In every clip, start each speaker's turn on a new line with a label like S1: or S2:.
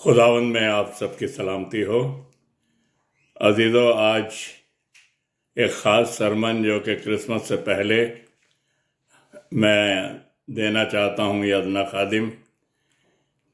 S1: खुदावंद में आप सबकी सलामती हो। अजीज़ों, आज एक ख़ास सरमन जो कि क्रिसमस से पहले मैं देना चाहता हूँ, यदना खादिम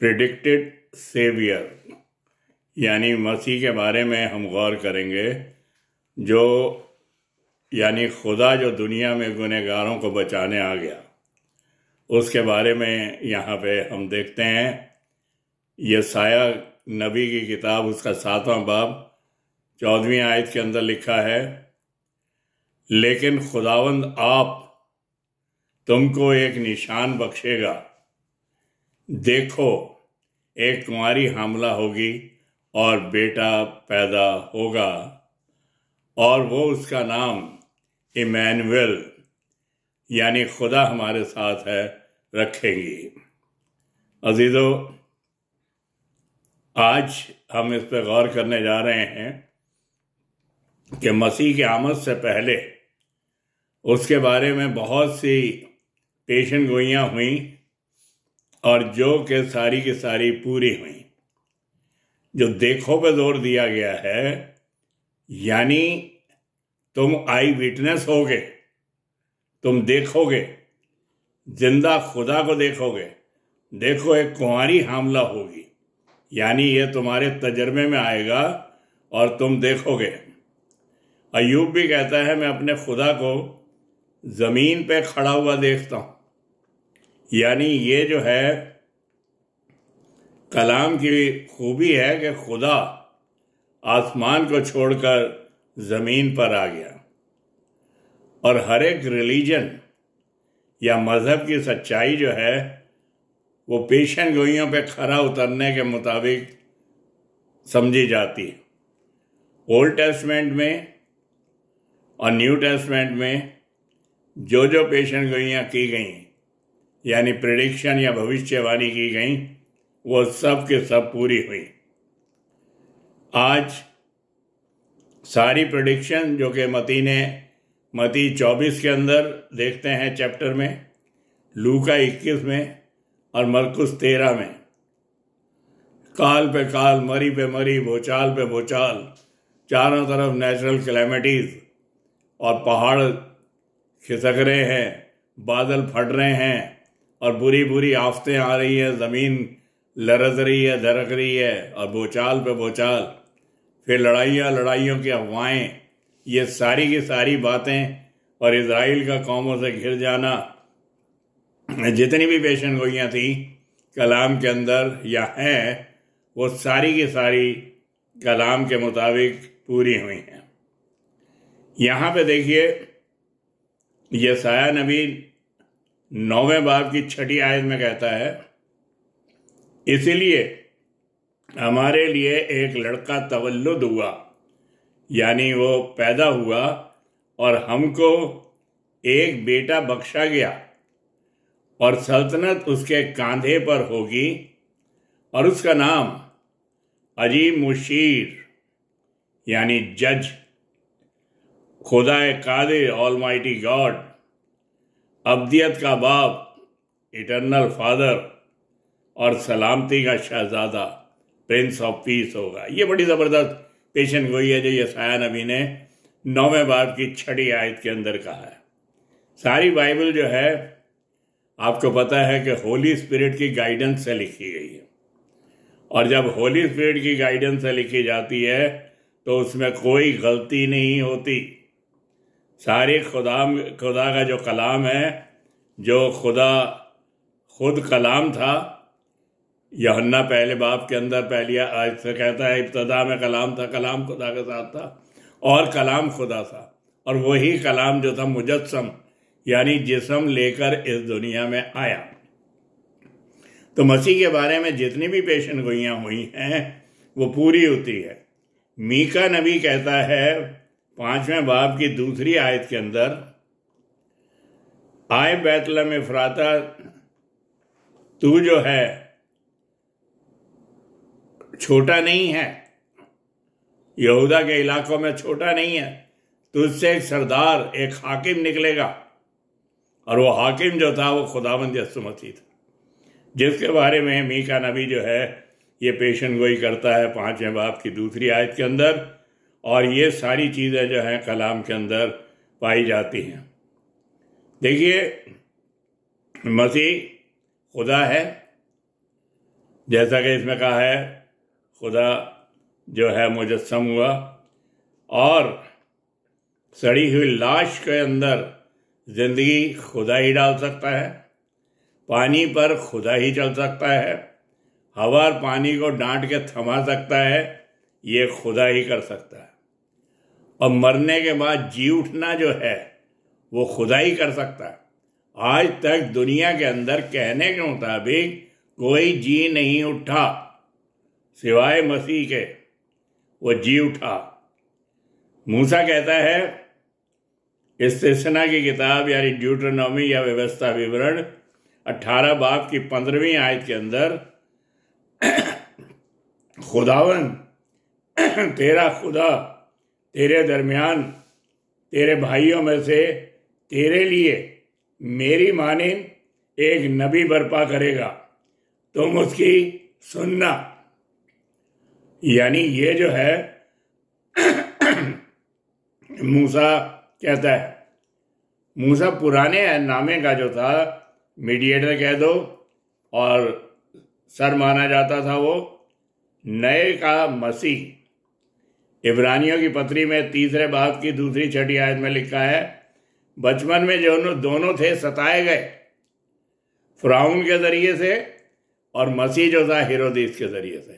S1: प्रिडिक्टेड सेवियर, यानी मसीह के बारे में हम गौर करेंगे, जो यानी खुदा जो दुनिया में गुनहगारों को बचाने आ गया, उसके बारे में यहाँ पे हम देखते हैं। यशाया नबी की किताब, उसका 7वां बाब 14वीं आयत के अंदर लिखा है, लेकिन खुदावंद आप तुमको एक निशान बख्शेगा। देखो, एक कुंवारी हामला होगी और बेटा पैदा होगा और वो उसका नाम इमैनुएल यानी खुदा हमारे साथ है रखेंगी। अजीजों, आज हम इस पर गौर करने जा रहे हैं कि मसीह की आमद से पहले उसके बारे में बहुत सी पेशन गोइयाँ हुई और जो कि सारी की सारी पूरी हुई। जो देखो पे जोर दिया गया है, यानी तुम आई विटनेस होगे, तुम देखोगे, जिंदा खुदा को देखोगे। देखो, एक कुंवारी हामला होगी, यानी ये तुम्हारे तजर्बे में आएगा और तुम देखोगे। अय्यूब भी कहता है, मैं अपने खुदा को जमीन पे खड़ा हुआ देखता हूं। यानी ये जो है कलाम की खूबी है कि खुदा आसमान को छोड़कर जमीन पर आ गया और हर एक रिलीजन या मजहब की सच्चाई जो है वो पेशन गोइयों पे खरा उतरने के मुताबिक समझी जाती है। ओल्ड टेस्टमेंट में और न्यू टेस्टमेंट में जो जो पेशन गोइयाँ की गई, यानी प्रेडिक्शन या भविष्यवाणी की गई, वो सब के सब पूरी हुई। आज सारी प्रेडिक्शन जो कि मती 24 के अंदर देखते हैं चैप्टर में, लूका 21 में और मरकुस 13 में, काल पे काल, मरी पे मरी, भूचाल पे भूचाल, चारों तरफ नेचुरल कैलेमिटीज और पहाड़ खिसक रहे हैं, बादल फट रहे हैं और बुरी बुरी आफतें आ रही है, ज़मीन लरज रही है, धड़क रही है और भूचाल पे भूचाल, फिर लड़ाइयों की अफवाहें, ये सारी की सारी बातें और इज़राइल का कौमों से घिर जाना, जितनी भी पेशन गोइयाँ थी कलाम के अंदर या हैं, वो सारी की सारी कलाम के मुताबिक पूरी हुई हैं। यहाँ पे देखिए, यशाया नबी 9वें बाब की 6ठी आयत में कहता है, इसीलिए हमारे लिए एक लड़का तवल्लुद हुआ, यानी वो पैदा हुआ और हमको एक बेटा बख्शा गया और सल्तनत उसके कांधे पर होगी और उसका नाम अजीम मुशीर यानी जज, खुदा कादिर, ऑलमाइटी गॉड, अब्दियत का बाप, इटर्नल फादर और सलामती का शहजादा, प्रिंस ऑफ पीस होगा। ये बड़ी ज़बरदस्त पेशन गोई है जो यशाया नबी ने 9वें बाब की 6ठी आयत के अंदर कहा है। सारी बाइबल जो है आपको पता है कि होली स्पिरिट की गाइडेंस से लिखी गई है, और जब होली स्पिरिट की गाइडेंस से लिखी जाती है तो उसमें कोई गलती नहीं होती। सारे खुदा का जो कलाम है, जो खुदा खुद कलाम था, यूहन्ना पहले बाब के अंदर पहली आयत से कहता है, इब्तदा में कलाम था, कलाम खुदा के साथ था और कलाम खुदा था, और वही कलाम जो था मुजस्सम यानी जिस्म लेकर इस दुनिया में आया। तो मसीह के बारे में जितनी भी पेशन गोइयाँ हुई हैं वो पूरी होती है। मीका नबी कहता है 5वें बाब की 2री आयत के अंदर, आए बैतलहम एफ्राता, तू जो है छोटा नहीं है, यहूदा के इलाकों में छोटा नहीं है, तुझसे एक सरदार, एक हाकिम निकलेगा, और वो हाकिम जो था वो खुदावंद यीशु मसीह था, जिसके बारे में मीका नबी जो है ये पेशन गोई करता है 5वें बाब की दूसरी आयत के अंदर, और ये सारी चीज़ें जो हैं कलाम के अंदर पाई जाती हैं। देखिए, मसीह खुदा है, जैसा कि इसमें कहा है, खुदा जो है मुजस्सम हुआ, और सड़ी हुई लाश के अंदर जिंदगी खुदा ही डाल सकता है, पानी पर खुदा ही चल सकता है, हवा और पानी को डांट के थमा सकता है, ये खुदा ही कर सकता है, और मरने के बाद जी उठना जो है वो खुदा ही कर सकता है। आज तक दुनिया के अंदर कहने के मुताबिक कोई जी नहीं उठा सिवाय मसीह के, वो जी उठा। मूसा कहता है इस्तिस्ना की किताब यानी ड्यूटरनॉमी या व्यवस्था विवरण 18 बाब की 15वीं आयत के अंदर, खुदावन तेरा खुदा तेरे दरमियान तेरे भाइयों में से तेरे लिए मेरी मानिंद एक नबी बर्पा करेगा, तुम उसकी सुनना। यानी ये जो है मूसा कहता है, मूसा पुराने नामे का जो था मीडिएटर कह दो और सर माना जाता था, वो नए का मसीह। इब्रानियों की पत्री में 3 बाब की 2-6 आयत में लिखा है, बचपन में जो दोनों थे सताए गए फिरौन के जरिए से, और मसीह जो था हेरोदेस के जरिए से।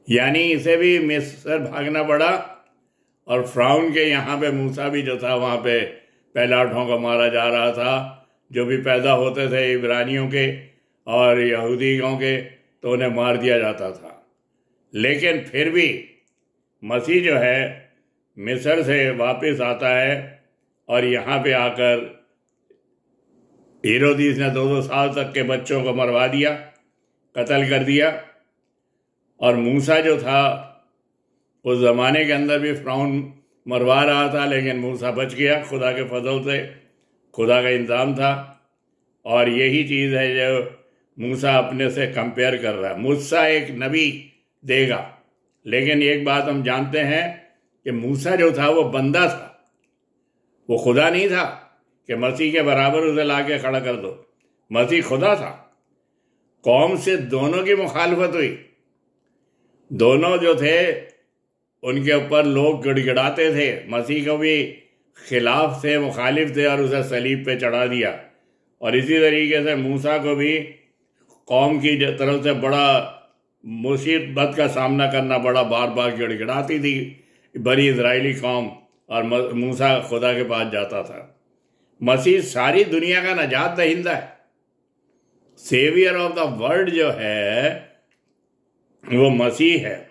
S1: यानी इसे भी मिस्र भागना पड़ा, और फिरौन के यहाँ पे मूसा भी जो था वहाँ पे पैलाठों को मारा जा रहा था। जो भी पैदा होते थे इब्रानियों के और यहूदियों के, तो उन्हें मार दिया जाता था। लेकिन फिर भी मसीह जो है मिस्र से वापस आता है, और यहाँ पे आकर हेरोदेस ने 2-2 साल तक के बच्चों को मरवा दिया, कत्ल कर दिया। और मूसा जो था उस ज़माने के अंदर भी फिरौन मरवा रहा था, लेकिन मूसा बच गया, खुदा के फजल से, खुदा का इंतज़ाम था। और यही चीज़ है जो मूसा अपने से कंपेयर कर रहा है। मूसा एक नबी देगा, लेकिन एक बात हम जानते हैं कि मूसा जो था वो बंदा था, वो खुदा नहीं था कि मसीह के बराबर उसे ला के खड़ा कर दो। मसीह खुदा था। कौम से दोनों की मुखालफत हुई, दोनों जो थे उनके ऊपर लोग गिड़गिड़ाते थे, मसीह को भी खिलाफ थे, मुखालिफ थे, और उसे सलीब पे चढ़ा दिया। और इसी तरीके से मूसा को भी कौम की तरफ से बड़ा मुसीबत का सामना करना पड़ा, बार बार गिड़गिड़ाती थी बड़ी इजराइली कौम, और मूसा खुदा के पास जाता था। मसीह सारी दुनिया का नजात दहिंदा है, सेवियर ऑफ द वर्ल्ड जो है वो मसीह है।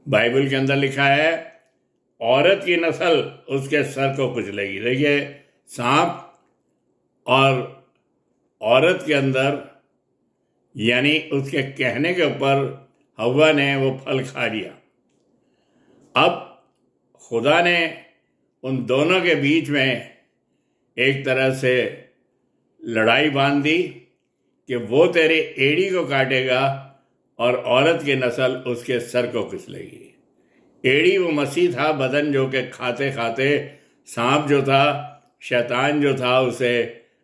S1: बाइबल के अंदर लिखा है औरत की नस्ल उसके सर को कुचलेगी। देखिए, सांप और औरत के अंदर, यानी उसके कहने के ऊपर हव्वा ने वो फल खा लिया। अब खुदा ने उन दोनों के बीच में एक तरह से लड़ाई बांध दी कि वो तेरे एड़ी को काटेगा और औरत की नस्ल उसके सर को कुचलेगी। एड़ी वो मसीह था, बदन जो कि खाते खाते सांप जो था, शैतान जो था, उसे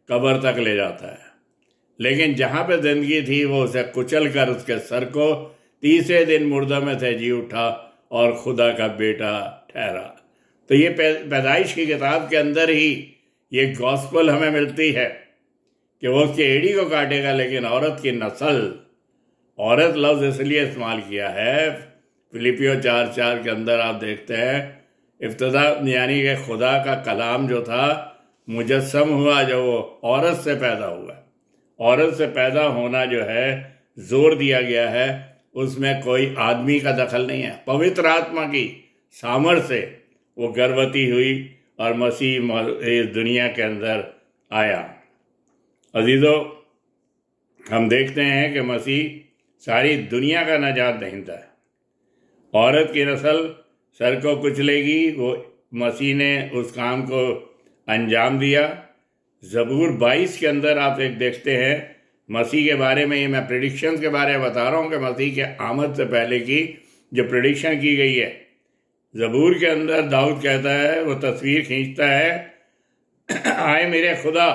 S1: कब्र तक ले जाता है। लेकिन जहाँ पे जिंदगी थी वो उसे कुचल कर उसके सर को 3 दिन मुर्दा में से जी उठा और खुदा का बेटा ठहरा। तो ये पैदाइश की किताब के अंदर ही ये गॉस्पल हमें मिलती है कि वो उसकी एड़ी को काटेगा, लेकिन औरत की नस्ल, औरत लफ्ज़ इसलिए इस्तेमाल किया है, फिलिपियो 4:4 के अंदर आप देखते हैं इब्तिदा, यानी कि खुदा का कलाम जो था मुजस्सम हुआ, जो वो औरत से पैदा हुआ। औरत से पैदा होना जो है जोर दिया गया है, उसमें कोई आदमी का दखल नहीं है। पवित्र आत्मा की सामर्थ्य से वो गर्भवती हुई और मसीह इस दुनिया के अंदर आया। अजीजों, हम देखते हैं कि मसीह सारी दुनिया का नजात दहिंदा है। औरत की नस्ल सर को कुचलेगी, वो मसीह ने उस काम को अंजाम दिया। ज़बूर 22 के अंदर आप एक देखते हैं, मसीह के बारे में, ये मैं प्रेडिक्शंस के बारे में बता रहा हूँ कि मसीह के आमद से पहले की जो प्रेडिक्शन की गई है। ज़बूर के अंदर दाऊद कहता है, वो तस्वीर खींचता है, आए मेरे खुदा,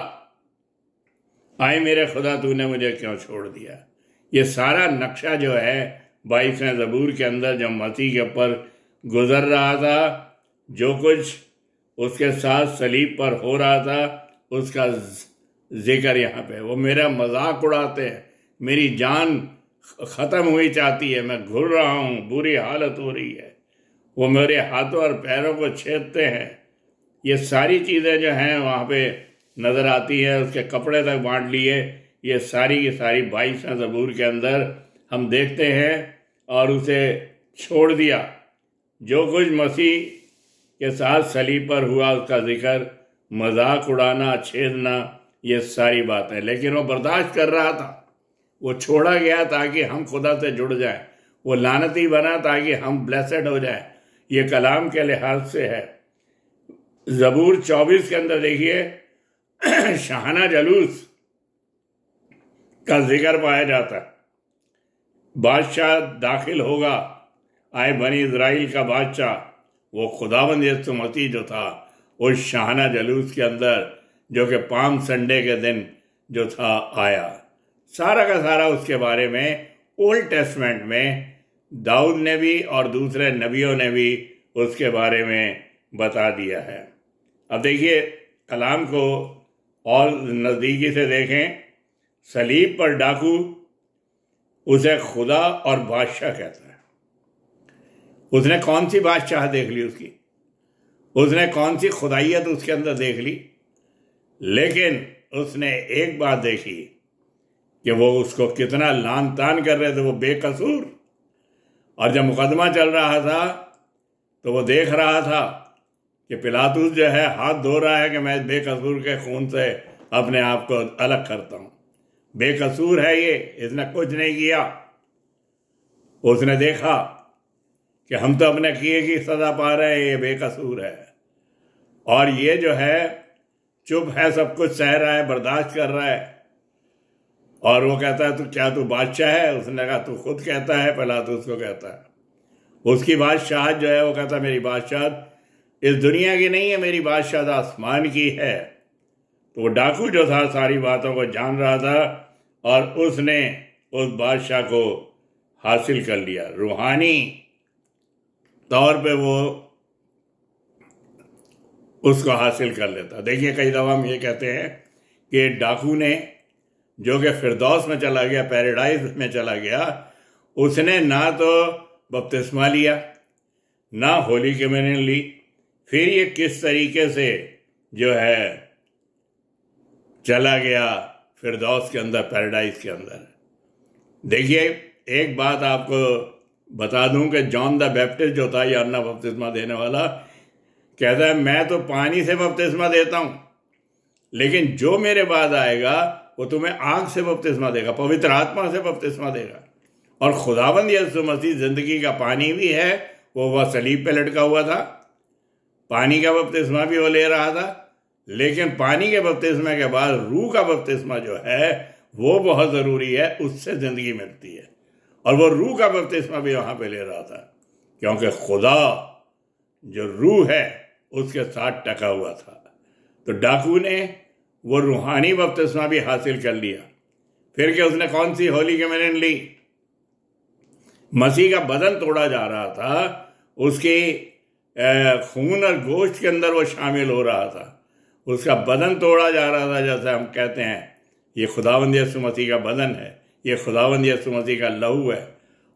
S1: आए मेरे खुदा, तूने मुझे क्यों छोड़ दिया। ये सारा नक्शा जो है 22वें ज़बूर के अंदर जो मसीह के ऊपर गुजर रहा था, जो कुछ उसके साथ सलीब पर हो रहा था, उसका जिक्र यहाँ पे। वो मेरा मजाक उड़ाते हैं, मेरी जान ख़त्म हुई चाहती है, मैं घुल रहा हूँ, बुरी हालत हो रही है, वो मेरे हाथों और पैरों को छेदते हैं। ये सारी चीज़ें जो हैं वहाँ पे नज़र आती हैं। उसके कपड़े तक बांट लिए, ये सारी की सारी 22वें ज़बूर के अंदर हम देखते हैं। और उसे छोड़ दिया, जो कुछ मसीह के साथ सलीब पर हुआ उसका जिक्र, मजाक उड़ाना, छेदना, ये सारी बातें। लेकिन वो बर्दाश्त कर रहा था। वो छोड़ा गया ताकि हम खुदा से जुड़ जाएं, वो लानती बना ताकि हम ब्लेसेड हो जाएं। ये कलाम के लिहाज से है। ज़बूर 24 के अंदर देखिए शाहाना जलूस का जिक्र पाया जाता है। बादशाह दाखिल होगा, आए बनी इज़राइल का बादशाह, वो खुदावंद यीशु मसीह जो था, उस शाहाना जलूस के अंदर, जो कि पाम संडे के दिन जो था आया। सारा का सारा उसके बारे में ओल्ड टेस्टमेंट में दाऊद ने भी और दूसरे नबियों ने भी उसके बारे में बता दिया है। अब देखिए कलाम को और नज़दीकी से देखें। सलीब पर डाकू उसे खुदा और बादशाह कहता है। उसने कौन सी बादशाह देख ली उसकी, उसने कौन सी खुदाइयत उसके अंदर देख ली, लेकिन उसने एक बात देखी कि वो उसको कितना लान तान कर रहे थे, वो बेकसूर। और जब मुकदमा चल रहा था तो वो देख रहा था कि पिलातुस जो है हाथ धो रहा है कि मैं बेकसूर के खून से अपने आप को अलग करता हूँ, बेकसूर है ये, इसने कुछ नहीं किया। उसने देखा कि हम तो अपने किए की सजा पा रहे हैं, ये बेकसूर है। और ये जो है चुप है, सब कुछ सह रहा है, बर्दाश्त कर रहा है। और वो कहता है, तू क्या तू बादशाह है? उसने कहा तू खुद कहता है, पिलातुस को कहता है। उसकी बादशाह जो है, वो कहता है मेरी बादशाह इस दुनिया की नहीं है, मेरी बादशाह आसमान की है। तो वो डाकू जो था सारी बातों को जान रहा था और उसने उस बादशाह को हासिल कर लिया। रूहानी तौर पे वो उसको हासिल कर लेता। देखिए कई दफ़ा हम ये कहते हैं कि डाकू ने जो कि फिरदौस में चला गया, पैराडाइज में चला गया, उसने ना तो बपतिस्मा लिया, ना होली कम्युनियन ली। फिर ये किस तरीके से जो है चला गया फिरदौस के अंदर, पैराडाइज के अंदर। देखिए एक बात आपको बता दूं कि जॉन द बैप्टिस्ट जो था, यूहन्ना बपतिस्मा देने वाला, कहता है मैं तो पानी से बपतिस्मा देता हूं, लेकिन जो मेरे बाद आएगा वो तुम्हें आग से बपतिस्मा देगा, पवित्र आत्मा से बपतिस्मा देगा। और खुदावंद यीशु मसीह जिंदगी का पानी भी है, वो वह सलीब पे लटका हुआ था, पानी का बपतिस्मा भी वो ले रहा था। लेकिन पानी के बपतिस्मा के बाद रूह का बपतिस्मा जो है वो बहुत ज़रूरी है, उससे ज़िंदगी मिलती है। और वो रूह का बपतिस्मा भी वहाँ पे ले रहा था, क्योंकि खुदा जो रूह है उसके साथ टका हुआ था। तो डाकू ने वो रूहानी बपतिस्मा भी हासिल कर लिया। फिर क्या उसने कौन सी होली कम्युनियन ली? मसीह का बदन तोड़ा जा रहा था, उसके खून और गोश्त के अंदर वो शामिल हो रहा था, उसका बदन तोड़ा जा रहा था। जैसे हम कहते हैं ये खुदावंद यीशु मसीह का बदन है, ये खुदावंद यीशु मसीह का लहू है,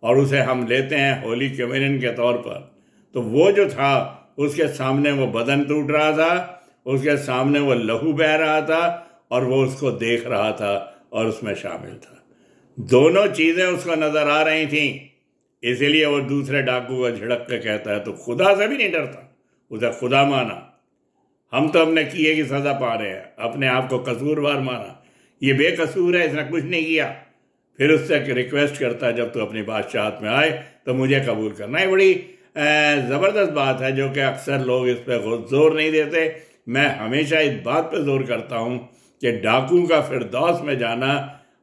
S1: और उसे हम लेते हैं होली कम्युनियन के तौर पर। तो वो जो था उसके सामने वो बदन टूट रहा था, उसके सामने वो लहू बह रहा था, और वो उसको देख रहा था और उसमें शामिल था। दोनों चीज़ें उसको नज़र आ रही थीं। इसीलिए वो दूसरे डाकू को झिड़क के कहता है तो खुदा से भी नहीं डरता, उसे खुदा माना। हम तो अपने किए की सज़ा पा रहे हैं, अपने आप को कसूरवार माना, ये बेकसूर है, इसने कुछ नहीं किया। फिर उससे रिक्वेस्ट करता है जब तू अपनी बादशाहत में आए तो मुझे कबूल करना। ये बड़ी ज़बरदस्त बात है जो कि अक्सर लोग इस पर जोर नहीं देते। मैं हमेशा इस बात पर जोर करता हूँ कि डाकू का फिरदौस में जाना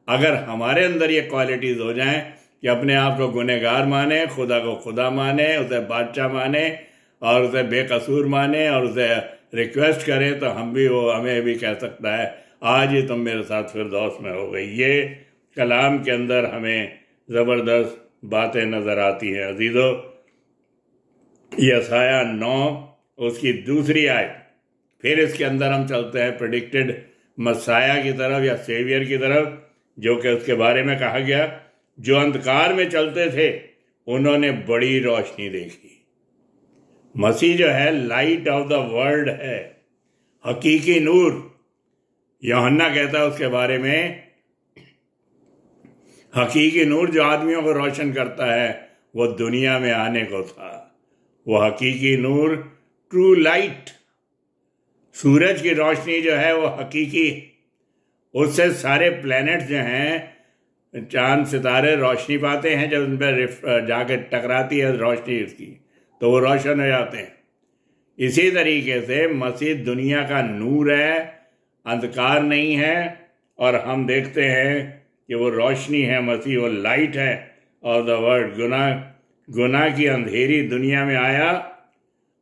S1: अगर हमारे अंदर ये क्वालिटीज़ हो जाएं कि अपने आप को गुनहगार माने, खुदा को खुदा माने, उसे बादशाह माने और उसे बेकसूर माने और उसे रिक्वेस्ट करें, तो हमें भी कह सकता है आज ही तुम मेरे साथ फिरदौस में हो गई। ये कलाम के अंदर हमें ज़बरदस्त बातें नज़र आती हैं। अजीज़ों, यसाया 9 उसकी दूसरी आयत, फिर इसके अंदर हम चलते हैं प्रेडिक्टेड मसाया की तरफ या सेवियर की तरफ, जो कि उसके बारे में कहा गया, जो अंधकार में चलते थे उन्होंने बड़ी रोशनी देखी। मसीह जो है लाइट ऑफ द वर्ल्ड है, हकीकी नूर। यूहन्ना कहता है उसके बारे में, हकीकी नूर जो आदमियों को रोशन करता है वो दुनिया में आने को था। वो हकीकी नूर, ट्रू लाइट, सूरज की रोशनी जो है वो हकीकी, उससे सारे प्लैनेट जो हैं, चांद सितारे रोशनी पाते हैं। जब उन पर जाकर टकराती है रोशनी उसकी, तो वो रोशन हो जाते हैं। इसी तरीके से मसीह दुनिया का नूर है, अंधकार नहीं है। और हम देखते हैं कि वो रोशनी है, मसीह वो लाइट है और द वर्ल्ड। गुनाह की अंधेरी दुनिया में आया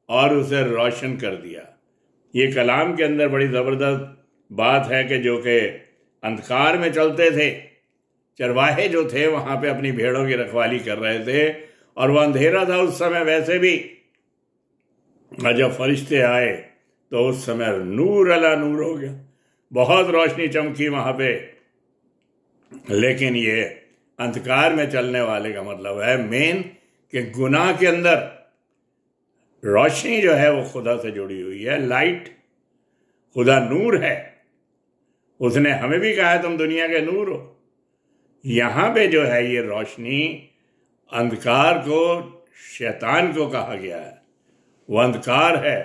S1: और उसे रोशन कर दिया। ये कलाम के अंदर बड़ी ज़बरदस्त बात है कि जो कि अंधकार में चलते थे, चरवाहे जो थे वहाँ पे अपनी भेड़ों की रखवाली कर रहे थे और वह अंधेरा था उस समय वैसे भी। और जब फरिश्ते आए तो उस समय नूर अला नूर हो गया, बहुत रोशनी चमकी वहाँ पे। लेकिन ये अंधकार में चलने वाले का मतलब है मेन कि गुनाह के अंदर रोशनी जो है वो खुदा से जुड़ी हुई है। लाइट, खुदा नूर है, उसने हमें भी कहा है तुम दुनिया के नूर हो। यहाँ पे जो है ये रोशनी, अंधकार को, शैतान को कहा गया है, वो अंधकार है,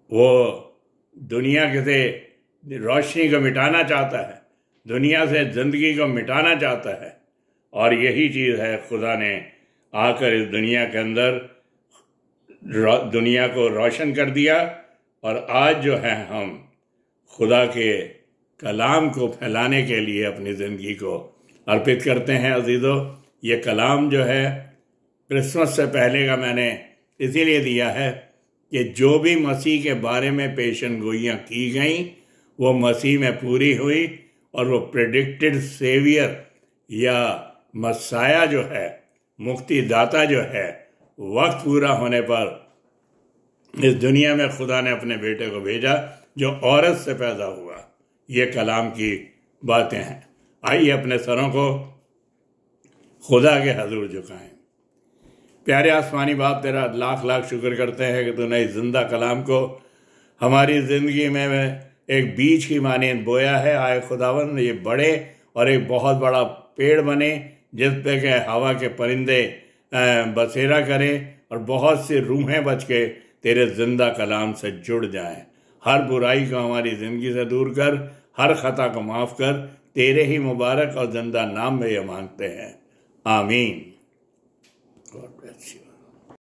S1: वो दुनिया के से रोशनी को मिटाना चाहता है, दुनिया से ज़िंदगी को मिटाना चाहता है। और यही चीज़ है, खुदा ने आकर इस दुनिया के अंदर दुनिया को रोशन कर दिया। और आज जो है हम खुदा के कलाम को फैलाने के लिए अपनी ज़िंदगी को अर्पित करते हैं। अजीज़ों, ये कलाम जो है क्रिसमस से पहले का मैंने इसीलिए दिया है कि जो भी मसीह के बारे में पेशन गोइयाँ की गई वो मसीह में पूरी हुई और वो प्रेडिक्टेड सेवियर या मसाया जो है, मुक्तिदाता जो है, वक्त पूरा होने पर इस दुनिया में खुदा ने अपने बेटे को भेजा जो औरत से पैदा हुआ। ये कलाम की बातें हैं। आइए अपने सरों को खुदा के हजूर झुकाएं। प्यारे आसमानी बाप, तेरा लाख लाख शुक्र करते हैं कि तूने इस जिंदा कलाम को हमारी ज़िंदगी में एक बीज की मानींद बोया है। आए खुदावन, ये बड़े और एक बहुत बड़ा पेड़ बने जिस पे के हवा के परिंदे बसेरा करें और बहुत सी रूहें बच के तेरे जिंदा कलाम से जुड़ जाएं। हर बुराई को हमारी ज़िंदगी से दूर कर, हर खता को माफ़ कर, तेरे ही मुबारक और जिंदा नाम में ये मांगते हैं, आमीन। God bless you.